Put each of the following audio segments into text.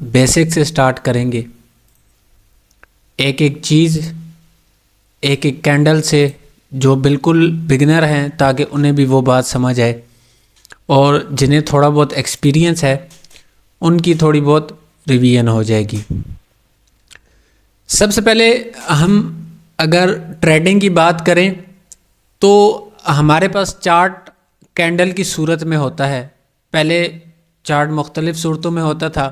Basic से start करेंगे, एक एक चीज़, एक एक कैंडल से, जो बिल्कुल बिगिनर हैं ताकि उन्हें भी वो बात समझ आए, और जिन्हें थोड़ा बहुत एक्सपीरियंस है उनकी थोड़ी बहुत रिवीजन हो जाएगी। सबसे पहले हम अगर ट्रेडिंग की बात करें तो हमारे पास चार्ट कैंडल की सूरत में होता है। पहले चार्ट मुख्तलिफ़ सूरतों में होता था,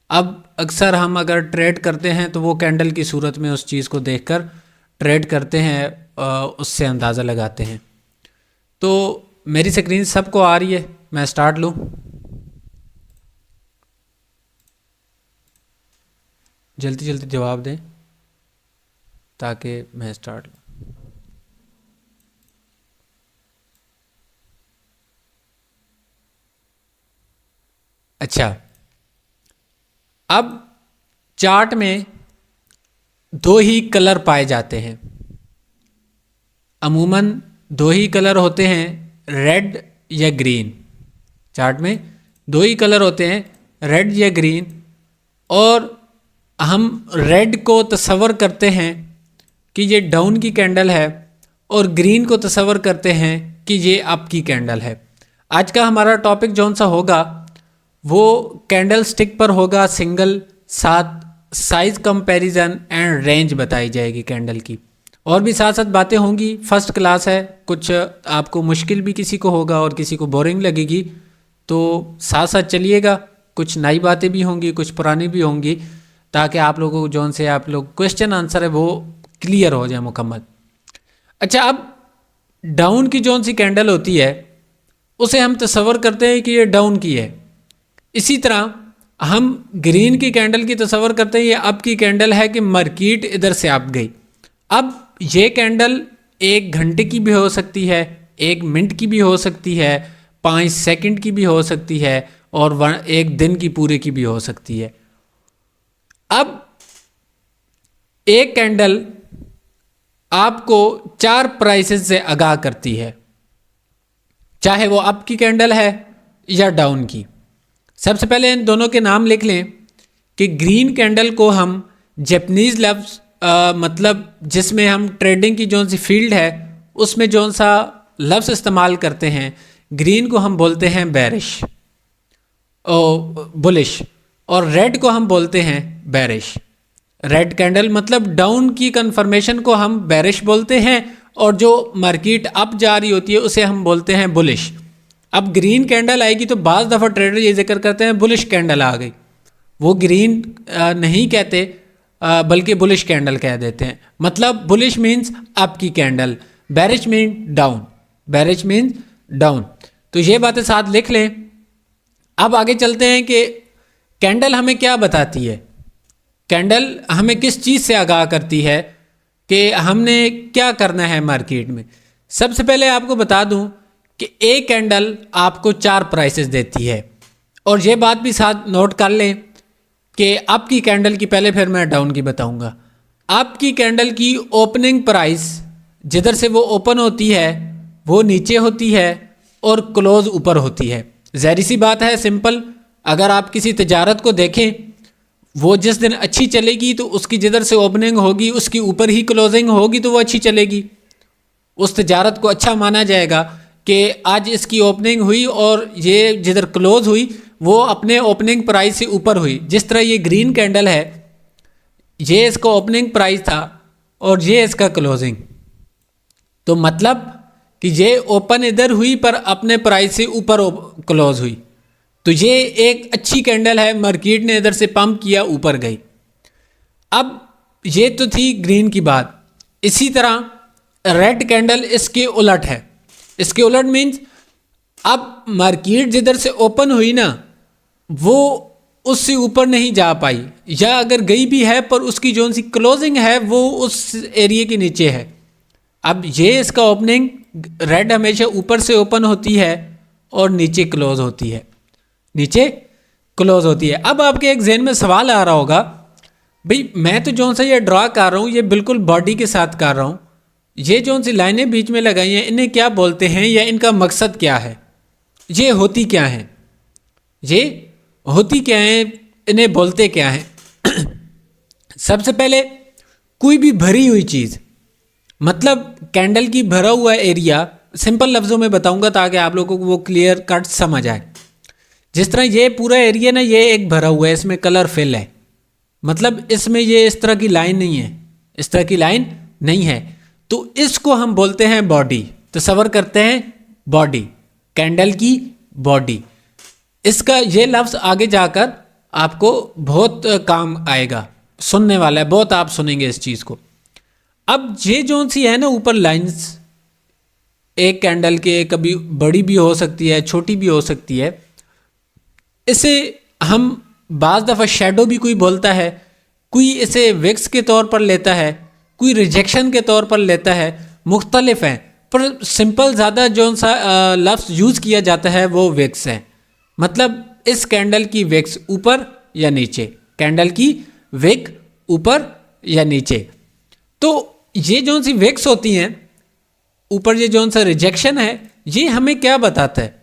अब अक्सर हम अगर ट्रेड करते हैं तो वो कैंडल की सूरत में उस चीज़ को देखकर ट्रेड करते हैं, उससे अंदाज़ा लगाते हैं। तो मेरी स्क्रीन सबको आ रही है, मैं स्टार्ट लूँ? जल्दी जल्दी जवाब दें ताकि मैं स्टार्ट लूँ। अच्छा, अब चार्ट में दो ही कलर पाए जाते हैं, अमूमन दो ही कलर होते हैं, रेड या ग्रीन। चार्ट में दो ही कलर होते हैं, रेड या ग्रीन, और हम रेड को तस्वर करते हैं कि ये डाउन की कैंडल है और ग्रीन को तस्वर करते हैं कि ये अप की कैंडल है। आज का हमारा टॉपिक जौन सा होगा वो कैंडल स्टिक पर होगा, सिंगल, साथ साइज कंपैरिजन एंड रेंज बताई जाएगी कैंडल की। और भी साथ साथ बातें होंगी, फर्स्ट क्लास है, कुछ आपको मुश्किल भी किसी को होगा और किसी को बोरिंग लगेगी, तो साथ साथ चलिएगा। कुछ नई बातें भी होंगी, कुछ पुरानी भी होंगी, ताकि आप लोगों को जौन से आप लोग क्वेश्चन आंसर है वो क्लियर हो जाए मुकम्मल। अच्छा, अब डाउन की जौन सी कैंडल होती है उसे हम तस्वर करते हैं कि ये डाउन की है। इसी तरह हम ग्रीन की कैंडल की तस्वर करते हैं ये अप की कैंडल है कि मार्केट इधर से अप गई। अब ये कैंडल 1 घंटे की भी हो सकती है, 1 मिनट की भी हो सकती है, 5 सेकंड की भी हो सकती है, और 1 दिन की पूरे की भी हो सकती है। अब एक कैंडल आपको 4 प्राइसेस से आगाह करती है, चाहे वो अप की कैंडल है या डाउन की। सबसे पहले इन दोनों के नाम लिख लें कि ग्रीन कैंडल को हम जापानीज़ लफ्ज़ मतलब जिसमें हम ट्रेडिंग की जौन सी फील्ड है उसमें जौन सा लफ्ज़ इस्तेमाल करते हैं, ग्रीन को हम बोलते हैं बेरिश और बुलिश, और रेड को हम बोलते हैं बेरिश। रेड कैंडल मतलब डाउन की कन्फर्मेशन को हम बेरिश बोलते हैं, और जो मार्केट अप जा रही होती है उसे हम बोलते हैं बुलिश। अब ग्रीन कैंडल आएगी तो बाज़ दफ़ा ट्रेडर ये जिक्र करते हैं बुलिश कैंडल आ गई, वो ग्रीन नहीं कहते बल्कि बुलिश कैंडल कह देते हैं। मतलब बुलिश मीन्स अप की candle, bearish mean down, bearish means down. तो ये बातें साथ लिख लें। अब आगे चलते हैं कि कैंडल हमें क्या बताती है, कैंडल हमें किस चीज़ से आगाह करती है कि हमने क्या करना है मार्केट में। सबसे पहले आपको बता दूं कि एक कैंडल आपको 4 प्राइसेस देती है, और ये बात भी साथ नोट कर लें कि अप की कैंडल की पहले फिर मैं डाउन की बताऊंगा। अप की कैंडल की ओपनिंग प्राइस जिधर से वो ओपन होती है वो नीचे होती है और क्लोज ऊपर होती है। ज़ाहिर सी बात है, सिंपल, अगर आप किसी तजारत को देखें वो जिस दिन अच्छी चलेगी तो उसकी जिधर से ओपनिंग होगी उसकी ऊपर ही क्लोजिंग होगी तो वो अच्छी चलेगी। उस तजारत को अच्छा माना जाएगा कि आज इसकी ओपनिंग हुई और ये जिधर क्लोज हुई वो अपने ओपनिंग प्राइस से ऊपर हुई। जिस तरह ये ग्रीन कैंडल है, ये इसका ओपनिंग प्राइस था और ये इसका क्लोजिंग, तो मतलब कि ये ओपन इधर हुई पर अपने प्राइस से ऊपर क्लोज हुई, तो ये एक अच्छी कैंडल है, मार्केट ने इधर से पंप किया, ऊपर गई। अब ये तो थी ग्रीन की बात। इसी तरह रेड कैंडल इसके उलट है। इसके उलट मीन्स अब मार्केट जिधर से ओपन हुई ना वो उससे ऊपर नहीं जा पाई, या अगर गई भी है पर उसकी जो सी क्लोजिंग है वो उस एरिया के नीचे है। अब ये इसका ओपनिंग, रेड हमेशा ऊपर से ओपन होती है और नीचे क्लोज होती है, नीचे क्लोज होती है। अब आपके एक जहन में सवाल आ रहा होगा, भाई मैं तो जो सा ये ड्रा कर रहा हूँ ये बिल्कुल बॉडी के साथ कर रहा हूँ, ये जो सी लाइनें बीच में लगाई हैं इन्हें क्या बोलते हैं या इनका मकसद क्या है, ये होती क्या है, ये होती क्या है, इन्हें बोलते क्या हैं? सबसे पहले कोई भी भरी हुई चीज़, मतलब कैंडल की भरा हुआ एरिया, सिंपल लफ्ज़ों में बताऊंगा ताकि आप लोगों को वो क्लियर कट समझ आए। जिस तरह ये पूरा एरिया ना, ये एक भरा हुआ है, इसमें कलर फिल है, मतलब इसमें ये इस तरह की लाइन नहीं है, इस तरह की लाइन नहीं है, तो इसको हम बोलते हैं बॉडी। तसव्वुर करते हैं बॉडी, कैंडल की बॉडी। इसका ये लफ्ज़ आगे जाकर आपको बहुत काम आएगा, सुनने वाला है, बहुत आप सुनेंगे इस चीज़ को। अब ये जो सी है ना ऊपर लाइंस, एक कैंडल के कभी बड़ी भी हो सकती है, छोटी भी हो सकती है, इसे हम बाज़ दफ़ा शेडो भी कोई बोलता है, कोई इसे विक्स के तौर पर लेता है, कोई रिजेक्शन के तौर पर लेता है, मुख्तलिफ हैं, पर सिंपल ज़्यादा जो सा लफ्ज़ यूज़ किया जाता है वो विक्स है। मतलब इस कैंडल की विक्स ऊपर या नीचे, कैंडल की विक ऊपर या नीचे। तो ये जो सी विक्स होती हैं ऊपर, ये जो सा रिजेक्शन है, ये हमें क्या बताता है?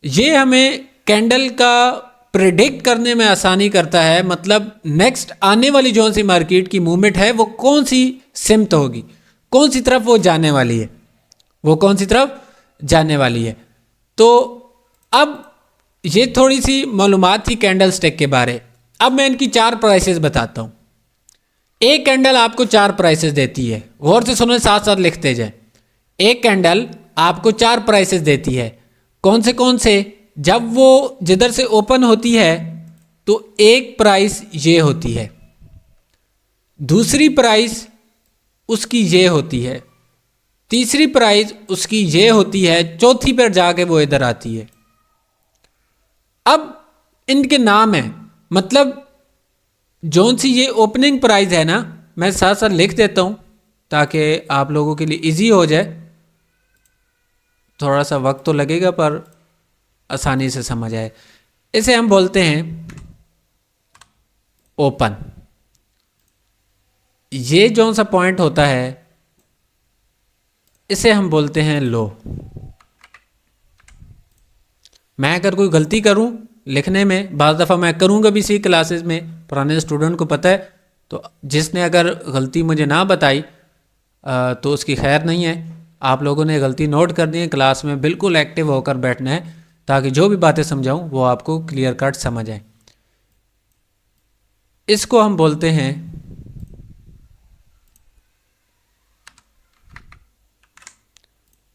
ये हमें कैंडल का प्रेडिक्ट करने में आसानी करता है, मतलब नेक्स्ट आने वाली जो सी मार्केट की मूवमेंट है वो कौन सी सिमत होगी, कौन सी तरफ वो जाने वाली है, वो कौन सी तरफ जाने वाली है। तो अब ये थोड़ी सी मालूमात थी कैंडल स्टिक के बारे। अब मैं इनकी 4 प्राइसेस बताता हूँ। एक कैंडल आपको 4 प्राइसेस देती है, गौर से सुनो, साथ साथ लिखते जाए। एक कैंडल आपको 4 प्राइसेस देती है। कौन से? जब वो जिधर से ओपन होती है तो एक प्राइस ये होती है, दूसरी प्राइस उसकी ये होती है, तीसरी प्राइस उसकी ये होती है, चौथी पर जाके वो इधर आती है। अब इनके नाम हैं, मतलब जौन सी ये ओपनिंग प्राइस है ना, मैं साथ साथ लिख देता हूँ ताकि आप लोगों के लिए इजी हो जाए। थोड़ा सा वक्त तो लगेगा पर आसानी से समझ आए। इसे हम बोलते हैं ओपन। ये जौन सा पॉइंट होता है इसे हम बोलते हैं लो। मैं अगर कोई गलती करूं लिखने में, बाज़ दफ़ा मैं करूंगा भी सी क्लासेस में, पुराने स्टूडेंट को पता है, तो जिसने अगर गलती मुझे ना बताई तो उसकी खैर नहीं है। आप लोगों ने गलती नोट करनी है, क्लास में बिल्कुल एक्टिव होकर बैठना है ताकि जो भी बातें समझाऊं वो आपको क्लियर कट समझ आए। इसको हम बोलते हैं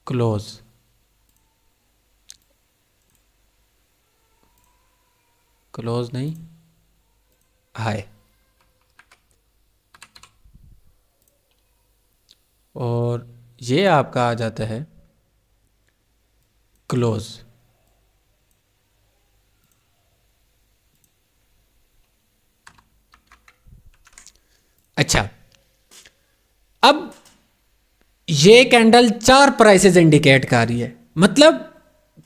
क्लोज। क्लोज नहीं, हाय। और ये आपका आ जाता है क्लोज। अच्छा, अब ये कैंडल 4 प्राइसेस इंडिकेट कर रही है, मतलब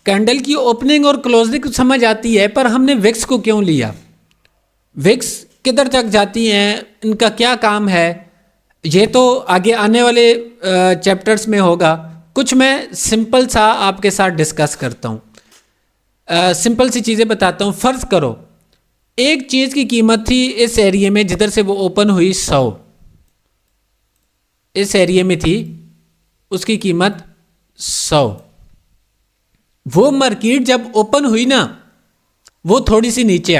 कैंडल की ओपनिंग और क्लोजिंग को समझ आती है, पर हमने विक्स को क्यों लिया, विक्स किधर तक जाती हैं, इनका क्या काम है, ये तो आगे आने वाले चैप्टर्स में होगा। कुछ मैं सिंपल सा आपके साथ डिस्कस करता हूँ, सिंपल सी चीज़ें बताता हूँ। फ़र्ज़ करो एक चीज़ की कीमत थी इस एरिया में जिधर से वो ओपन हुई 100, इस एरिया में थी, उसकी कीमत 100। वो मार्केट जब ओपन हुई ना, वो थोड़ी सी नीचे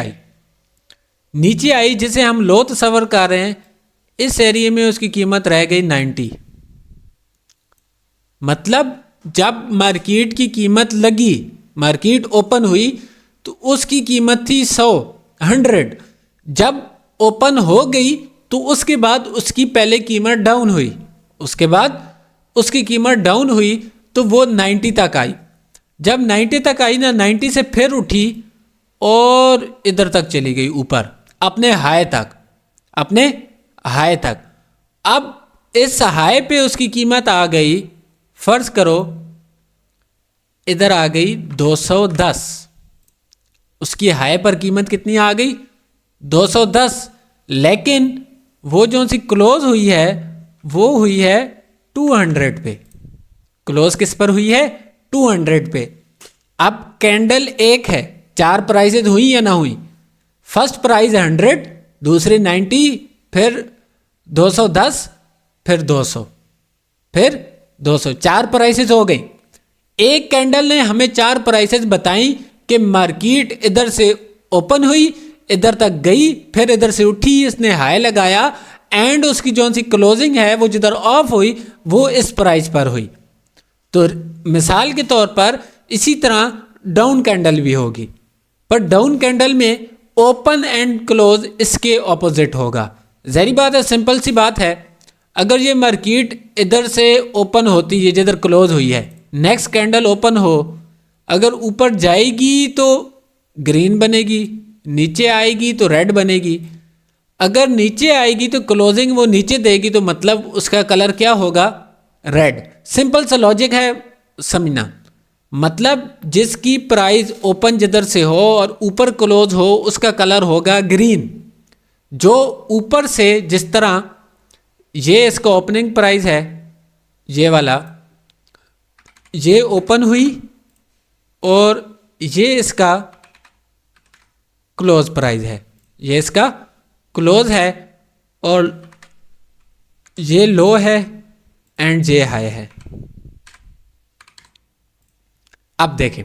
आई, जिसे हम लो तसव्वुर कर रहे हैं। इस एरिया में उसकी कीमत रह गई 90। मतलब जब मार्केट की कीमत लगी, मार्केट ओपन हुई तो उसकी कीमत थी 100। जब ओपन हो गई तो उसके बाद उसकी पहले कीमत डाउन हुई, उसके बाद उसकी कीमत डाउन हुई तो वो 90 तक आई। जब 90 तक आई ना, 90 से फिर उठी और इधर तक चली गई ऊपर, अपने हाई तक। अब इस हाई पे उसकी कीमत आ गई, फर्ज करो इधर आ गई 210। उसकी हाई पर कीमत कितनी आ गई? 210। लेकिन वो जो सी क्लोज हुई है वो हुई है 200 पे। क्लोज किस पर हुई है? 200 पे। अब कैंडल एक है, 4 प्राइसेस हुई या ना हुई? फर्स्ट प्राइस 100, दूसरी 90, फिर 210, फिर 200, फिर 200, 4 प्राइसेस हो गई। एक कैंडल ने हमें 4 प्राइसेस बताई कि मार्केट इधर से ओपन हुई, इधर तक गई, फिर इधर से उठी, इसने हाई लगाया एंड उसकी जो सी क्लोजिंग है वो जिधर ऑफ हुई वो इस प्राइस पर हुई। तो मिसाल के तौर पर इसी तरह डाउन कैंडल भी होगी, पर डाउन कैंडल में ओपन एंड क्लोज इसके ऑपोजिट होगा। ज़ाहिर बात है, सिंपल सी बात है, अगर ये मार्केट इधर से ओपन होती है जिधर क्लोज हुई है, नेक्स्ट कैंडल ओपन हो, अगर ऊपर जाएगी तो ग्रीन बनेगी, नीचे आएगी तो रेड बनेगी। अगर नीचे आएगी तो क्लोजिंग वो नीचे देगी, तो मतलब उसका कलर क्या होगा? रेड। सिंपल सा लॉजिक है समझना। मतलब जिसकी प्राइस ओपन जिधर से हो और ऊपर क्लोज हो उसका कलर होगा ग्रीन। जो ऊपर से जिस तरह ये इसका ओपनिंग प्राइस है, ये वाला, ये ओपन हुई और ये इसका क्लोज प्राइस है, ये इसका क्लोज है और ये लो है एंड ये हाई है। अब देखें,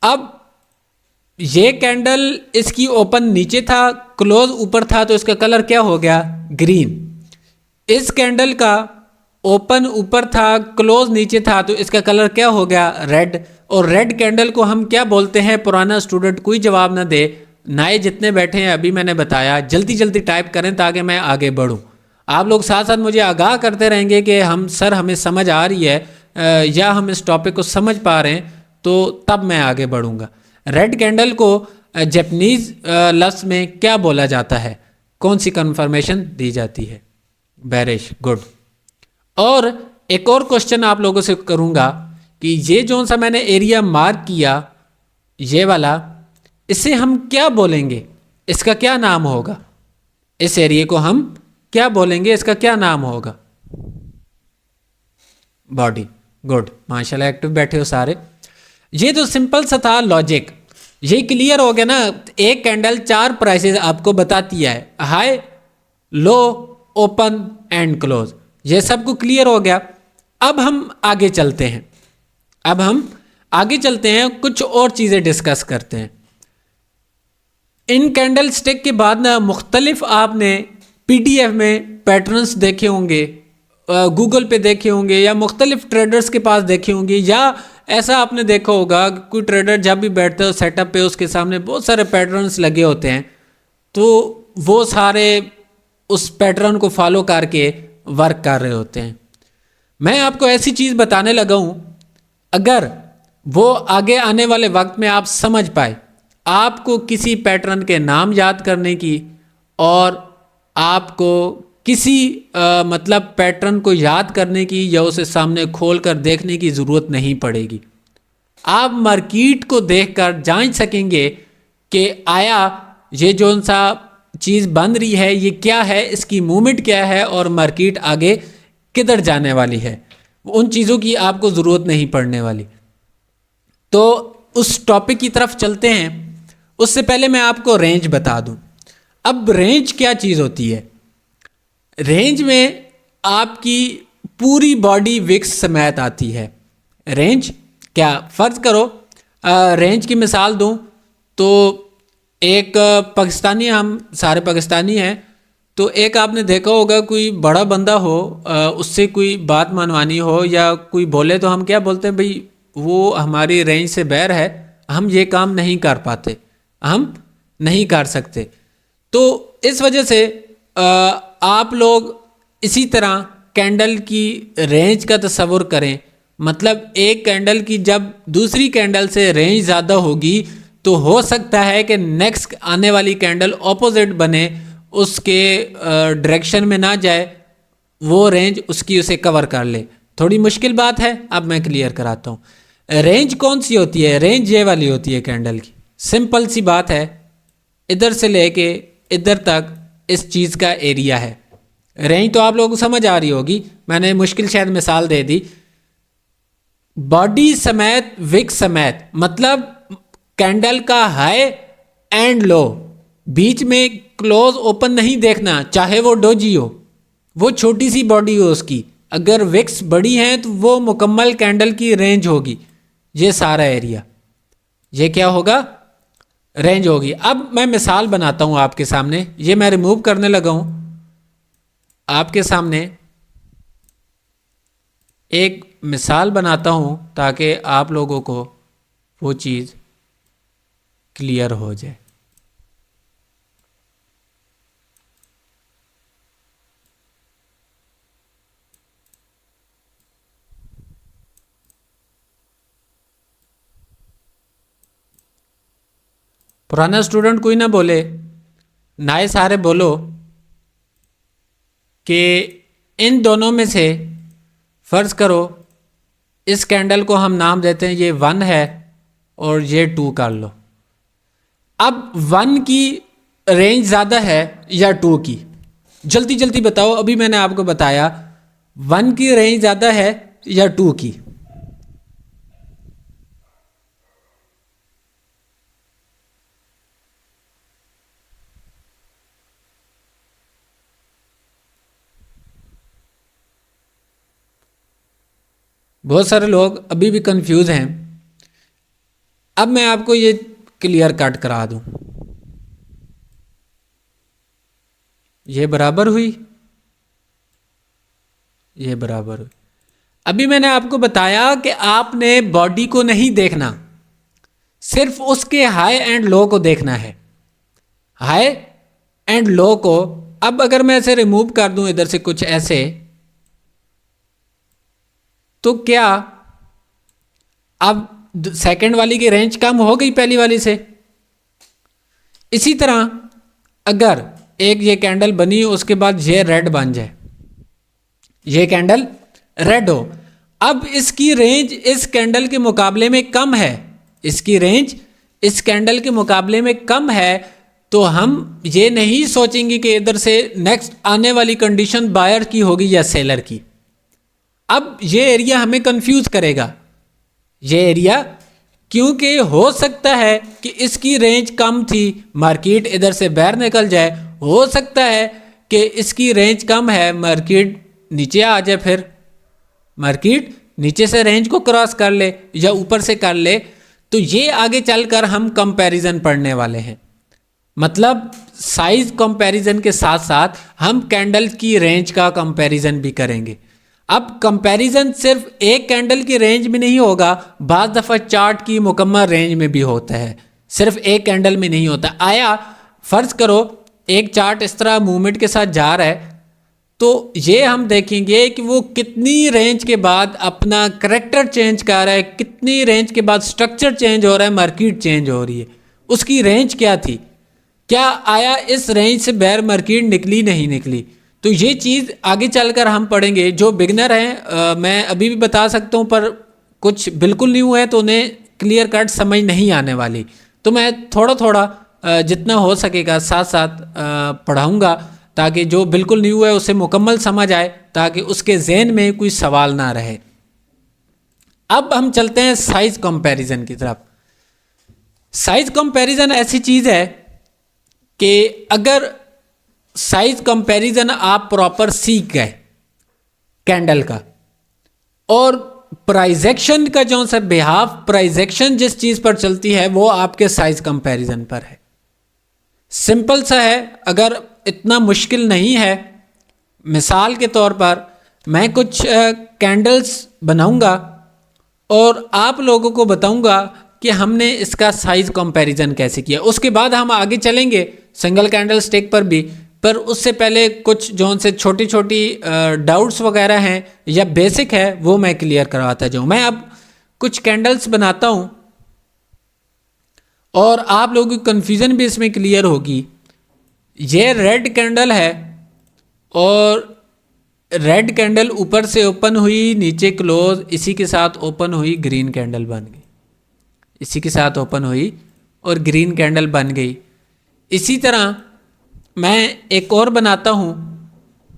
अब ये कैंडल इसकी ओपन नीचे था, क्लोज ऊपर था, तो इसका कलर क्या हो गया? ग्रीन। इस कैंडल का ओपन ऊपर था, क्लोज नीचे था, तो इसका कलर क्या हो गया? रेड। और रेड कैंडल को हम क्या बोलते हैं? पुराना स्टूडेंट कोई जवाब ना दे, नए जितने बैठे हैं अभी मैंने बताया, जल्दी जल्दी टाइप करें ताकि मैं आगे बढ़ूं। आप लोग साथ साथ मुझे आगाह करते रहेंगे कि हम सर हमें समझ आ रही है या हम इस टॉपिक को समझ पा रहे हैं, तो तब मैं आगे बढ़ूंगा। रेड कैंडल को जापानीज लफ्ज़ में क्या बोला जाता है? कौन सी कन्फर्मेशन दी जाती है? बेरिश। गुड। और एक और क्वेश्चन आप लोगों से करूंगा कि ये जो सा मैंने एरिया मार्क किया, ये वाला, इसे हम क्या बोलेंगे? इसका क्या नाम होगा? इस एरिया को हम क्या बोलेंगे? इसका क्या नाम होगा? बॉडी। गुड, माशाल्लाह एक्टिव बैठे हो सारे। ये तो सिंपल सा था लॉजिक, ये क्लियर हो गया ना। एक कैंडल 4 प्राइसेस आपको बताती है, high, low, open and close. ये सबको क्लियर हो गया। अब हम आगे चलते हैं, कुछ और चीज़ें डिस्कस करते हैं। इन कैंडल स्टिक के बाद ना मुख्तलिफ आपने PDF में पैटर्न्स देखे होंगे, गूगल पे देखे होंगे, या मुख्तलिफ ट्रेडर्स के पास देखे होंगे, या ऐसा आपने देखा होगा कोई ट्रेडर जब भी बैठता है सेटअप पे उसके सामने बहुत सारे पैटर्न्स लगे होते हैं, तो वो सारे उस पैटर्न को फॉलो करके वर्क कर रहे होते हैं। मैं आपको ऐसी चीज़ बताने लगा हूँ, अगर वो आगे आने वाले वक्त में आप समझ पाए, आपको किसी पैटर्न के नाम याद करने की और आपको किसी मतलब पैटर्न को याद करने की या उसे सामने खोल कर देखने की ज़रूरत नहीं पड़ेगी। आप मार्केट को देखकर जांच सकेंगे कि आया ये जो सा चीज़ बन रही है ये क्या है, इसकी मूवमेंट क्या है और मार्केट आगे किधर जाने वाली है। उन चीज़ों की आपको ज़रूरत नहीं पड़ने वाली। तो उस टॉपिक की तरफ चलते हैं। उससे पहले मैं आपको रेंज बता दूं। अब रेंज क्या चीज़ होती है? रेंज में आपकी पूरी बॉडी विक्स समेत आती है। रेंज क्या, फ़र्ज़ करो रेंज की मिसाल दूं तो एक पाकिस्तानी, हम सारे पाकिस्तानी हैं, तो एक आपने देखा होगा कोई बड़ा बंदा हो, उससे कोई बात मनवानी हो या कोई बोले तो हम क्या बोलते हैं? भाई वो हमारी रेंज से बाहर है, हम ये काम नहीं कर पाते, हम नहीं कर सकते। तो इस वजह से आप लोग इसी तरह कैंडल की रेंज का तस्वुर करें। मतलब एक कैंडल की जब दूसरी कैंडल से रेंज ज़्यादा होगी तो हो सकता है कि नेक्स्ट आने वाली कैंडल ऑपोजिट बने, उसके डायरेक्शन में ना जाए, वो रेंज उसकी उसे कवर कर ले। थोड़ी मुश्किल बात है, अब मैं क्लियर कराता हूँ। रेंज कौन सी होती है? रेंज ये वाली होती है कैंडल की। सिंपल सी बात है, इधर से लेके इधर तक इस चीज़ का एरिया है। रेंज तो आप लोगों को समझ आ रही होगी, मैंने मुश्किल शायद मिसाल दे दी। बॉडी समेत विक समेत, मतलब कैंडल का हाई एंड लो, बीच में क्लोज ओपन नहीं देखना, चाहे वो डोजी हो, वो छोटी सी बॉडी हो उसकी, अगर विक्स बड़ी हैं तो वो मुकम्मल कैंडल की रेंज होगी। ये सारा एरिया, ये क्या होगा, रेंज होगी। अब मैं मिसाल बनाता हूँ आपके सामने, ये मैं रिमूव करने लगा हूँ आपके सामने, एक मिसाल बनाता हूँ ताकि आप लोगों को वो चीज़ क्लियर हो जाए। पुराना स्टूडेंट कोई ना बोले, नए सारे बोलो कि इन दोनों में से फ़र्ज़ करो इस कैंडल को हम नाम देते हैं ये 1 है और ये 2 कर लो। अब 1 की रेंज ज़्यादा है या 2 की, जल्दी जल्दी बताओ। अभी मैंने आपको बताया 1 की रेंज ज़्यादा है या 2 की। बहुत सारे लोग अभी भी कंफ्यूज हैं। अब मैं आपको ये क्लियर कट करा दूं, ये बराबर हुई, ये बराबर हुई। अभी मैंने आपको बताया कि आपने बॉडी को नहीं देखना, सिर्फ उसके हाई एंड लो को देखना है, हाई एंड लो को। अब अगर मैं ऐसे रिमूव कर दूं इधर से कुछ ऐसे, तो क्या अब सेकंड वाली की रेंज कम हो गई पहली वाली से। इसी तरह अगर एक ये कैंडल बनी उसके बाद ये रेड बन जाए, ये कैंडल रेड हो, अब इसकी रेंज इस कैंडल के मुकाबले में कम है, इसकी रेंज इस कैंडल के मुकाबले में कम है, तो हम ये नहीं सोचेंगे कि इधर से नेक्स्ट आने वाली कंडीशन बायर की होगी या सेलर की। अब ये एरिया हमें कंफ्यूज करेगा, ये एरिया, क्योंकि हो सकता है कि इसकी रेंज कम थी, मार्केट इधर से बाहर निकल जाए, हो सकता है कि इसकी रेंज कम है, मार्केट नीचे आ जाए, फिर मार्केट नीचे से रेंज को क्रॉस कर ले या ऊपर से कर ले। तो ये आगे चलकर हम कंपैरिजन पढ़ने वाले हैं, मतलब साइज कंपैरिजन के साथ साथ हम कैंडल की रेंज का कंपैरिजन भी करेंगे। अब कंपैरिजन सिर्फ एक कैंडल की रेंज में नहीं होगा, बाज़ दफ़ा चार्ट की मुकम्मल रेंज में भी होता है, सिर्फ एक कैंडल में नहीं होता। आया फ़र्ज़ करो एक चार्ट इस तरह मूवमेंट के साथ जा रहा है, तो ये हम देखेंगे कि वो कितनी रेंज के बाद अपना करैक्टर चेंज कर रहा है, कितनी रेंज के बाद स्ट्रक्चर चेंज हो रहा है, मार्केट चेंज हो रही है, उसकी रेंज क्या थी, क्या आया इस रेंज से बाहर मार्केट निकली नहीं निकली। तो ये चीज़ आगे चलकर हम पढ़ेंगे। जो बिगनर हैं मैं अभी भी बता सकता हूँ, पर कुछ बिल्कुल न्यू है तो उन्हें क्लियर कट समझ नहीं आने वाली, तो मैं थोड़ा थोड़ा जितना हो सकेगा साथ साथ पढ़ाऊँगा, ताकि जो बिल्कुल न्यू है उसे मुकम्मल समझ आए, ताकि उसके जहन में कोई सवाल ना रहे। अब हम चलते हैं साइज कंपैरिजन की तरफ। साइज कंपैरिजन ऐसी चीज़ है कि अगर साइज कंपैरिजन आप प्रॉपर सीख गए कैंडल का, और प्राइजेक्शन का जो सा बिहाफ, प्राइजेक्शन जिस चीज़ पर चलती है वो आपके साइज कंपैरिजन पर है। सिंपल सा है, अगर इतना मुश्किल नहीं है। मिसाल के तौर पर मैं कुछ कैंडल्स बनाऊंगा और आप लोगों को बताऊंगा कि हमने इसका साइज कंपैरिजन कैसे किया। उसके बाद हम आगे चलेंगे सिंगल कैंडल स्टिक पर भी, पर उससे पहले कुछ जो से छोटी छोटी डाउट्स वगैरह हैं या बेसिक है वो मैं क्लियर करवाता जाऊँ। मैं अब कुछ कैंडल्स बनाता हूँ और आप लोगों की कन्फ्यूज़न भी इसमें क्लियर होगी। ये रेड कैंडल है और रेड कैंडल ऊपर से ओपन हुई, नीचे क्लोज, इसी के साथ ओपन हुई, ग्रीन कैंडल बन गई, इसी के साथ ओपन हुई और ग्रीन कैंडल बन गई। इसी तरह मैं एक और बनाता हूँ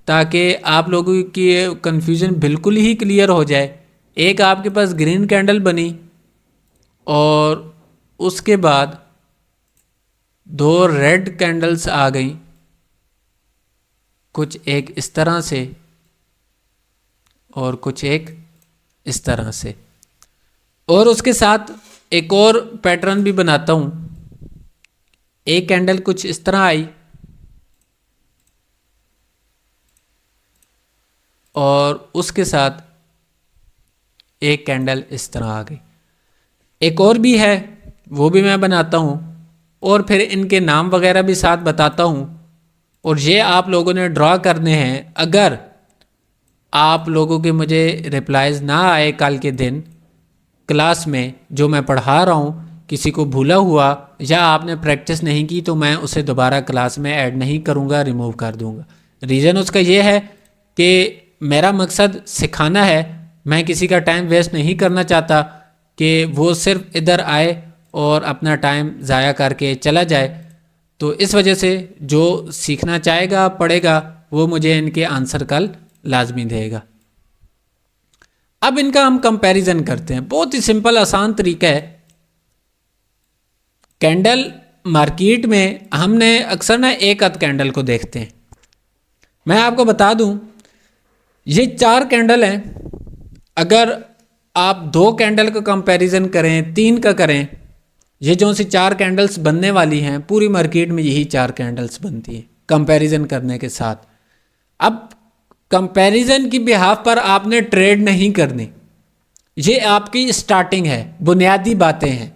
ताकि आप लोगों की कन्फ्यूज़न बिल्कुल ही क्लियर हो जाए। एक आपके पास ग्रीन कैंडल बनी और उसके बाद दो रेड कैंडल्स आ गई, कुछ एक इस तरह से और कुछ एक इस तरह से, और उसके साथ एक और पैटर्न भी बनाता हूँ। एक कैंडल कुछ इस तरह आई और उसके साथ एक कैंडल इस तरह आ गई। एक और भी है, वो भी मैं बनाता हूँ और फिर इनके नाम वगैरह भी साथ बताता हूँ, और ये आप लोगों ने ड्रॉ करने हैं। अगर आप लोगों के मुझे रिप्लाईज ना आए कल के दिन क्लास में जो मैं पढ़ा रहा हूँ, किसी को भूला हुआ या आपने प्रैक्टिस नहीं की, तो मैं उसे दोबारा क्लास में ऐड नहीं करूँगा, रिमूव कर दूँगा। रीज़न उसका ये है कि मेरा मकसद सिखाना है, मैं किसी का टाइम वेस्ट नहीं करना चाहता कि वो सिर्फ इधर आए और अपना टाइम ज़ाया करके चला जाए। तो इस वजह से जो सीखना चाहेगा पढ़ेगा वो मुझे इनके आंसर कल लाजमी देगा। अब इनका हम कंपैरिजन करते हैं। बहुत ही सिंपल आसान तरीका है। कैंडल मार्केट में हमने अक्सर ना एक आध कैंडल को देखते हैं। मैं आपको बता दूं, ये 4 कैंडल हैं। अगर आप 2 कैंडल का कंपैरिजन करें, 3 का करें, ये जो सी 4 कैंडल्स बनने वाली हैं, पूरी मार्केट में यही 4 कैंडल्स बनती हैं कंपैरिजन करने के साथ। अब कंपैरिजन की बिहाफ पर आपने ट्रेड नहीं करनी, ये आपकी स्टार्टिंग है, बुनियादी बातें हैं,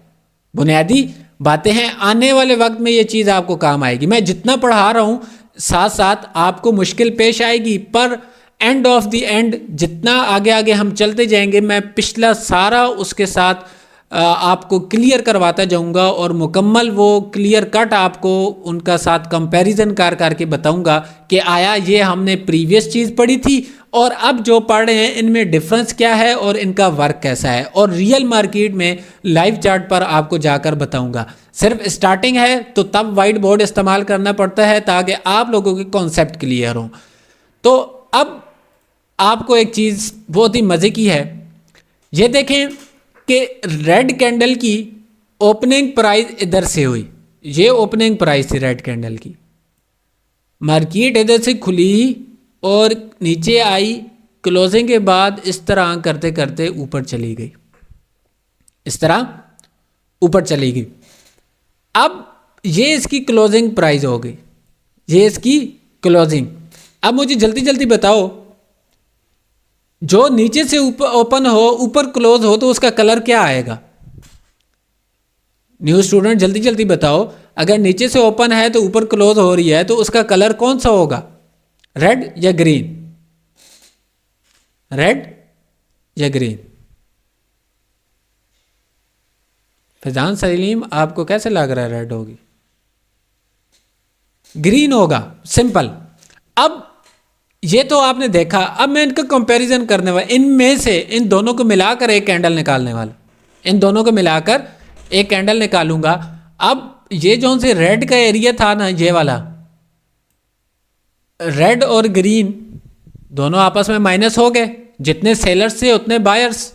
बुनियादी बातें हैं। आने वाले वक्त में ये चीज़ आपको काम आएगी। मैं जितना पढ़ा रहा हूँ साथ साथ आपको मुश्किल पेश आएगी, पर एंड ऑफ द एंड जितना आगे आगे हम चलते जाएंगे, मैं पिछला सारा उसके साथ आपको क्लियर करवाता जाऊंगा और मुकम्मल वो क्लियर कट आपको उनका साथ कंपैरिजन करके बताऊंगा कि आया ये हमने प्रीवियस चीज़ पढ़ी थी और अब जो पढ़ रहे हैं इनमें डिफरेंस क्या है और इनका वर्क कैसा है, और रियल मार्केट में लाइव चार्ट पर आपको जाकर बताऊंगा। सिर्फ स्टार्टिंग है तो तब वाइट बोर्ड इस्तेमाल करना पड़ता है ताकि आप लोगों के कॉन्सेप्ट क्लियर हों। तो अब आपको एक चीज़ बहुत ही मज़े की है, ये देखें कि रेड कैंडल की ओपनिंग प्राइस इधर से हुई, ये ओपनिंग प्राइस थी रेड कैंडल की। मार्केट इधर से खुली और नीचे आई, क्लोजिंग के बाद इस तरह करते करते ऊपर चली गई, इस तरह ऊपर चली गई। अब ये इसकी क्लोजिंग प्राइस हो गई, ये इसकी क्लोजिंग। अब मुझे जल्दी जल्दी बताओ, जो नीचे से ऊपर ओपन हो ऊपर क्लोज हो तो उसका कलर क्या आएगा? न्यू स्टूडेंट जल्दी जल्दी बताओ, अगर नीचे से ओपन है तो ऊपर क्लोज हो रही है तो उसका कलर कौन सा होगा? रेड या ग्रीन? रेड या ग्रीन? फैजान सलीम आपको कैसे लग रहा है रेड होगी? ग्रीन होगा, सिंपल। अब ये तो आपने देखा। अब मैं इनका कंपैरिजन करने वाला, इनमें से इन दोनों को मिलाकर एक कैंडल निकालने वाला, इन दोनों को मिलाकर एक कैंडल निकालूंगा। अब ये जो से रेड का एरिया था ना, ये वाला रेड और ग्रीन दोनों आपस में माइनस हो गए, जितने सेलर्स थे उतने बायर्स।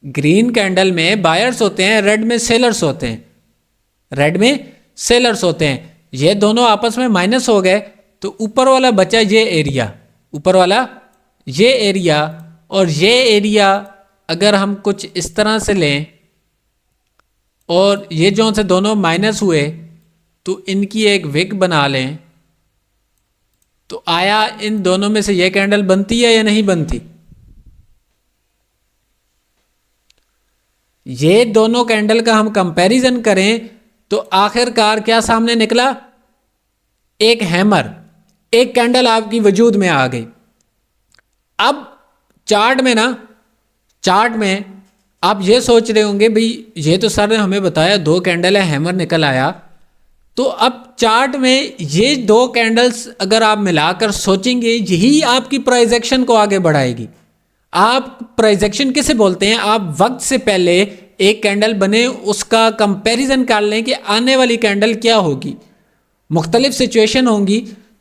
ग्रीन कैंडल में बायर्स होते हैं, रेड में सेलर्स होते हैं, रेड में सेलर्स होते हैं। ये दोनों आपस में माइनस हो गए तो ऊपर वाला बचा ये एरिया, ऊपर वाला ये एरिया, और ये एरिया अगर हम कुछ इस तरह से लें और ये जो से दोनों माइनस हुए तो इनकी एक विक बना लें, तो आया इन दोनों में से ये कैंडल बनती है या नहीं बनती? ये दोनों कैंडल का हम कंपैरिजन करें तो आखिरकार क्या सामने निकला? एक हैमर, एक कैंडल आपकी वजूद में आ गई। अब चार्ट में ना, चार्ट में आप ये सोच रहे होंगे भाई ये तो सर ने हमें बताया 2 कैंडल है, हैमर निकल आया। तो अब चार्ट में ये 2 कैंडल्स अगर आप मिलाकर सोचेंगे, यही आपकी प्राइस एक्शन को आगे बढ़ाएगी। आप प्राइस एक्शन किसे बोलते हैं? आप वक्त से पहले एक कैंडल बने उसका कंपैरिजन कर लें कि आने वाली कैंडल क्या होगी, मुख्तलिफ सिचुएशन होंगी।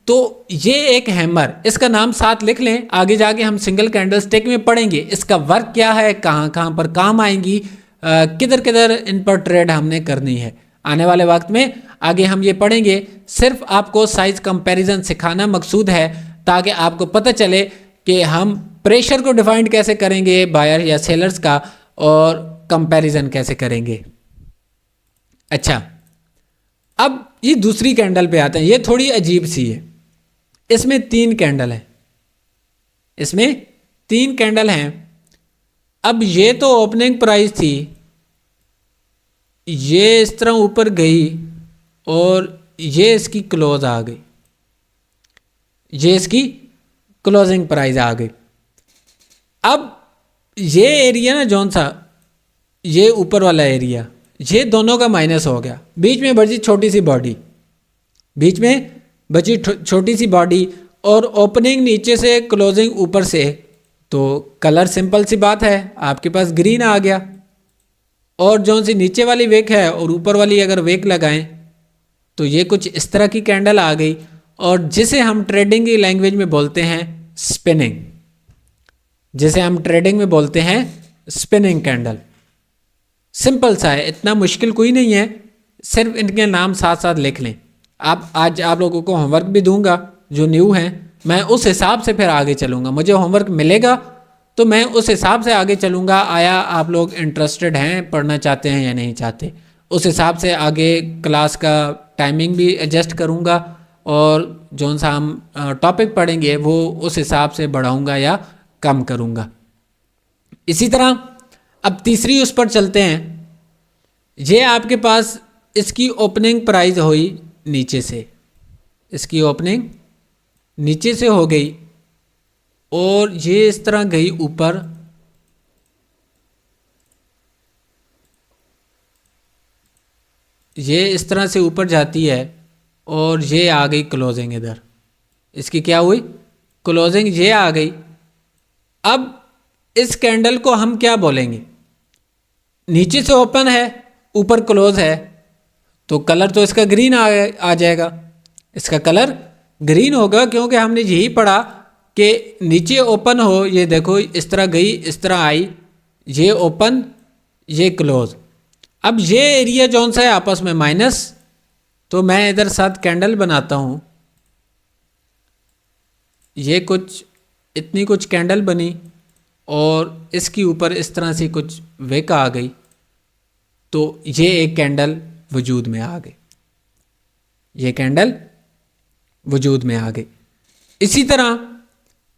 तो ये एक हैमर, इसका नाम साथ लिख लें, आगे जाके हम सिंगल कैंडल स्टिक में पढ़ेंगे इसका वर्क क्या है, कहाँ कहाँ पर काम आएंगी, किधर किधर इन पर ट्रेड हमने करनी है। आने वाले वक्त में आगे हम ये पढ़ेंगे। सिर्फ आपको साइज कंपैरिजन सिखाना मकसूद है ताकि आपको पता चले कि हम प्रेशर को डिफाइन कैसे करेंगे बायर या सेलर्स का, और कंपैरिजन कैसे करेंगे। अच्छा, अब ये दूसरी कैंडल पे आते हैं। ये थोड़ी अजीब सी है। इसमें 3 कैंडल हैं, इसमें 3 कैंडल हैं। अब ये तो ओपनिंग प्राइस थी, ये इस तरह ऊपर गई और ये इसकी क्लोज आ गई, ये इसकी क्लोजिंग प्राइस आ गई। अब ये एरिया ना जौन सा, ये ऊपर वाला एरिया, ये दोनों का माइनस हो गया। बीच में बची छोटी सी बॉडी, बीच में बची छोटी सी बॉडी, और ओपनिंग नीचे से क्लोजिंग ऊपर से, तो कलर सिंपल सी बात है, आपके पास ग्रीन आ गया। और जौन सी नीचे वाली वेक है और ऊपर वाली अगर वेक लगाएं तो ये कुछ इस तरह की कैंडल आ गई, और जिसे हम ट्रेडिंग की लैंग्वेज में बोलते हैं स्पिनिंग, जिसे हम ट्रेडिंग में बोलते हैं स्पिनिंग कैंडल। सिंपल सा है, इतना मुश्किल कोई नहीं है, सिर्फ इनके नाम साथ साथ लिख लें। आज आप लोगों को होमवर्क भी दूंगा जो न्यू हैं, मैं उस हिसाब से फिर आगे चलूँगा। मुझे होमवर्क मिलेगा तो मैं उस हिसाब से आगे चलूँगा। आया आप लोग इंटरेस्टेड हैं, पढ़ना चाहते हैं या नहीं चाहते, उस हिसाब से आगे क्लास का टाइमिंग भी एडजस्ट करूँगा, और जौन सा हम टॉपिक पढ़ेंगे वो उस हिसाब से बढ़ाऊँगा या कम करूँगा। इसी तरह अब तीसरी उस पर चलते हैं। ये आपके पास इसकी ओपनिंग प्राइस हुई नीचे से, इसकी ओपनिंग नीचे से हो गई और ये इस तरह गई ऊपर, ये इस तरह से ऊपर जाती है और ये आ गई क्लोजिंग इधर। इसकी क्या हुई? क्लोजिंग ये आ गई। अब इस कैंडल को हम क्या बोलेंगे? नीचे से ओपन है, ऊपर क्लोज है, तो कलर तो इसका ग्रीन आ जाएगा। इसका कलर ग्रीन होगा क्योंकि हमने यही पढ़ा कि नीचे ओपन हो, ये देखो इस तरह गई, इस तरह आई, ये ओपन, ये क्लोज। अब ये एरिया जौन सा है आपस में माइनस, तो मैं इधर साथ कैंडल बनाता हूँ। ये कुछ इतनी कुछ कैंडल बनी और इसके ऊपर इस तरह से कुछ विक आ गई, तो ये एक कैंडल वजूद में आ गई, ये कैंडल वजूद में आ गई। इसी तरह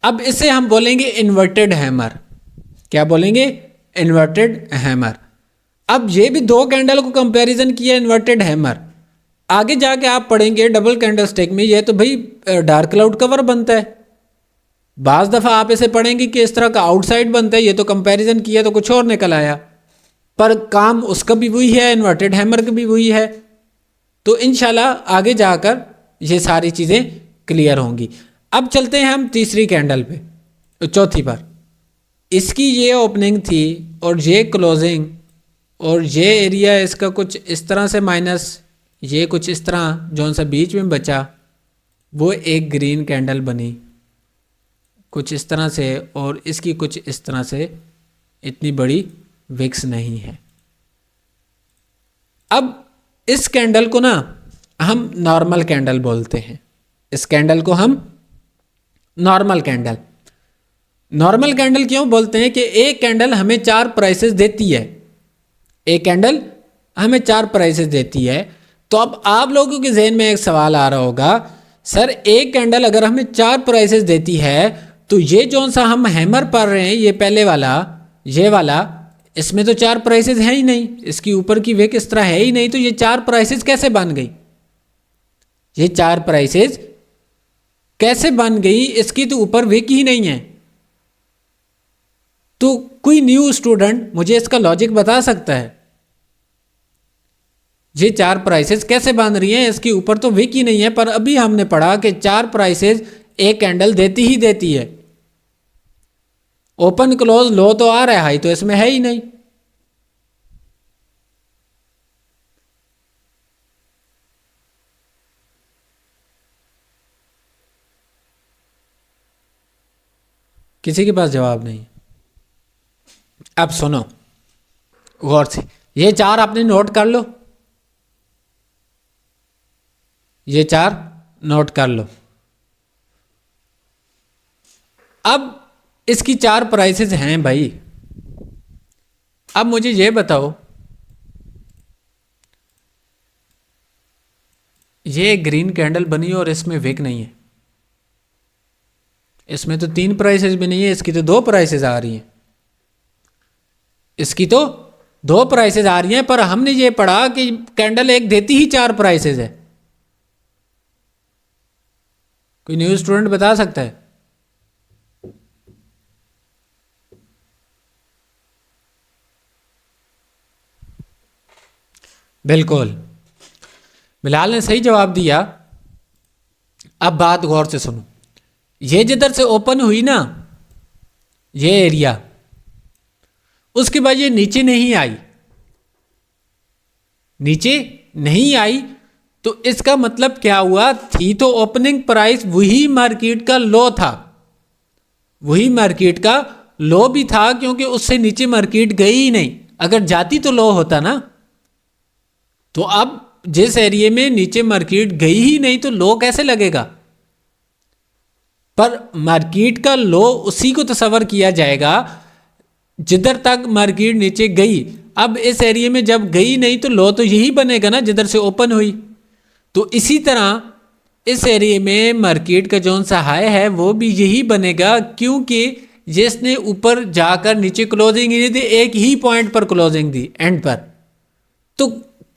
अब इसे हम बोलेंगे इन्वर्टेड हैमर। क्या बोलेंगे? Inverted hammer. अब ये भी 2 कैंडल को कंपैरिजन किया, इन्वर्टेड हैमर। आगे जाके आप पढ़ेंगे डबल कैंडल स्टिक में, ये तो भाई डार्क क्लाउड कवर बनता है। बाज़ दफ़ा आप इसे पढ़ेंगे कि इस तरह का आउटसाइड बनता है, ये तो कंपैरिजन किया तो कुछ और निकल आया, पर काम उसका भी वही है, इन्वर्टेड हैमर का भी वही है। तो इंशाल्लाह आगे जाकर ये सारी चीज़ें क्लियर होंगी। अब चलते हैं हम तीसरी कैंडल पे, चौथी पर। इसकी ये ओपनिंग थी और ये क्लोजिंग, और ये एरिया इसका कुछ इस तरह से माइनस, ये कुछ इस तरह जौन सा बीच में बचा, वो एक ग्रीन कैंडल बनी कुछ इस तरह से, और इसकी कुछ इस तरह से इतनी बड़ी विक्स नहीं है। अब इस कैंडल को ना हम नॉर्मल कैंडल बोलते हैं। इस कैंडल को हम नॉर्मल कैंडल क्यों बोलते हैं? कि एक कैंडल हमें 4 प्राइसेस देती है, एक कैंडल हमें 4 प्राइसेस देती है। तो अब आप लोगों के जहन में एक सवाल आ रहा होगा, सर एक कैंडल अगर हमें 4 प्राइसेस देती है तो ये जौन सा हम हैमर पढ़ रहे हैं, ये पहले वाला, ये वाला, इसमें तो 4 प्राइसेस है ही नहीं, इसकी ऊपर की विक इस तरह है ही नहीं, तो ये 4 प्राइसेस कैसे बन गई? ये 4 प्राइसेस कैसे बन गई? इसकी तो ऊपर विक ही नहीं है। तो कोई न्यू स्टूडेंट मुझे इसका लॉजिक बता सकता है? ये 4 प्राइसेस कैसे बन रही हैं? इसके ऊपर तो विक ही नहीं है, पर अभी हमने पढ़ा कि 4 प्राइसेस एक कैंडल देती ही देती है। ओपन क्लोज लो तो आ रहा है, हाई तो इसमें है ही नहीं। किसी के पास जवाब नहीं। अब सुनो गौर से, ये 4 आपने नोट कर लो, ये 4 नोट कर लो। अब इसकी 4 प्राइसेस हैं भाई। अब मुझे ये बताओ, ये ग्रीन कैंडल बनी और इसमें विक नहीं है, इसमें तो 3 प्राइसेस भी नहीं है, इसकी तो 2 प्राइसेस आ रही हैं, इसकी तो 2 प्राइसेस आ रही हैं। पर हमने ये पढ़ा कि कैंडल एक देती ही 4 प्राइसेस है। कोई न्यू स्टूडेंट बता सकता है? बिल्कुल, बिलाल ने सही जवाब दिया। अब बात गौर से सुनो, ये जिधर से ओपन हुई ना ये एरिया, उसके बाद ये नीचे नहीं आई, नीचे नहीं आई, तो इसका मतलब क्या हुआ? थी तो ओपनिंग प्राइस वही मार्केट का लो था, वही मार्केट का लो भी था, क्योंकि उससे नीचे मार्केट गई ही नहीं। अगर जाती तो लो होता ना। तो अब जिस एरिया में नीचे मार्केट गई ही नहीं तो लो कैसे लगेगा? पर मार्केट का लो उसी को तस्वर किया जाएगा जिधर तक मार्केट नीचे गई। अब इस एरिया में जब गई नहीं तो लो तो यही बनेगा ना जिधर से ओपन हुई। तो इसी तरह इस एरिया में मार्केट का जो सा हाई है वो भी यही बनेगा, क्योंकि जिसने ऊपर जाकर नीचे क्लोजिंग ही नहीं दी, एक ही पॉइंट पर क्लोजिंग दी एंड पर। तो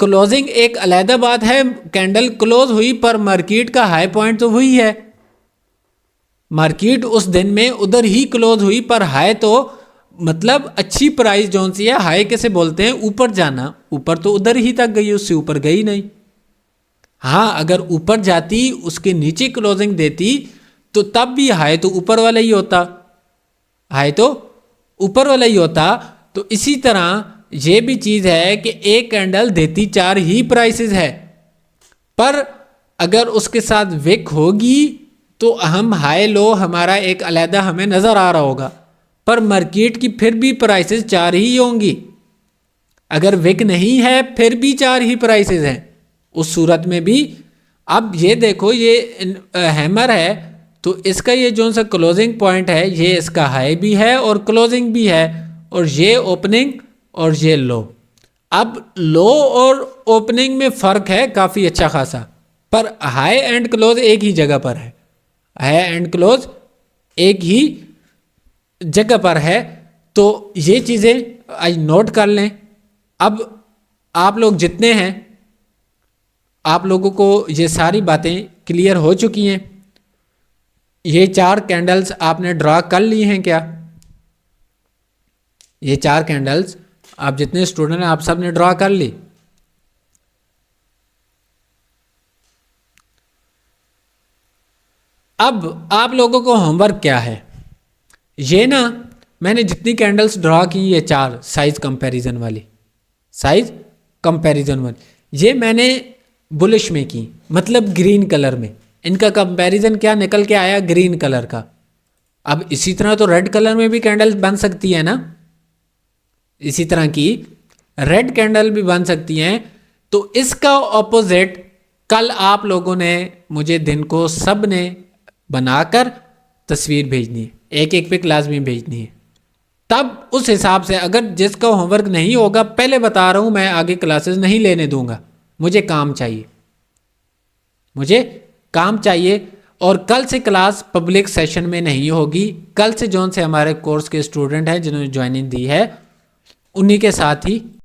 क्लोजिंग एक अलग बात है, कैंडल क्लोज हुई पर मार्केट का हाई पॉइंट तो वही है। मार्केट उस दिन में उधर ही क्लोज हुई, पर हाई तो मतलब अच्छी प्राइस जो सी है, हाई कैसे बोलते हैं? ऊपर जाना, ऊपर तो उधर ही तक गई, उससे ऊपर गई नहीं। हाँ, अगर ऊपर जाती उसके नीचे क्लोजिंग देती तो तब भी हाई तो ऊपर वाला ही होता, हाई तो ऊपर वाला ही होता। तो इसी तरह ये भी चीज़ है कि एक कैंडल देती 4 ही प्राइसेस है, पर अगर उसके साथ विक होगी तो हम हाई लो हमारा एक अलहदा हमें नज़र आ रहा होगा, पर मार्केट की फिर भी प्राइसेस 4 ही होंगी। अगर विक नहीं है फिर भी 4 ही प्राइसेस हैं उस सूरत में भी। अब ये देखो, ये हैमर है तो इसका ये जो सा क्लोजिंग पॉइंट है ये इसका हाई भी है और क्लोजिंग भी है, और ये ओपनिंग और ये लो। अब लो और ओपनिंग में फ़र्क है काफ़ी अच्छा खासा, पर हाई एंड क्लोज एक ही जगह पर है, हाई एंड क्लोज एक ही जगह पर है। तो ये चीज़ें आज नोट कर लें। अब आप लोग जितने हैं, आप लोगों को ये सारी बातें क्लियर हो चुकी हैं। ये 4 कैंडल्स आपने ड्रा कर ली हैं क्या? ये 4 कैंडल्स आप जितने स्टूडेंट हैं आप सब ने ड्रा कर ली? अब आप लोगों को होमवर्क क्या है? ये ना मैंने जितनी कैंडल्स ड्रा की, ये 4 साइज कंपैरिजन वाली, साइज कंपैरिजन वाली, ये मैंने बुलिश में की, मतलब ग्रीन कलर में। इनका कंपैरिजन क्या निकल के आया? ग्रीन कलर का। अब इसी तरह तो रेड कलर में भी कैंडल्स बन सकती है ना, इसी तरह की रेड कैंडल भी बन सकती हैं। तो इसका ऑपोजिट कल आप लोगों ने मुझे दिन को सब ने बनाकर तस्वीर भेजनी है, एक एक पिक लाजमी भेजनी है। तब उस हिसाब से, अगर जिसका होमवर्क नहीं होगा, पहले बता रहा हूं मैं आगे क्लासेस नहीं लेने दूंगा, मुझे काम चाहिए, मुझे काम चाहिए। और कल से क्लास पब्लिक सेशन में नहीं होगी। कल से जौन से हमारे कोर्स के स्टूडेंट हैं जिन्होंने ज्वाइनिंग दी है उन्हीं के साथ ही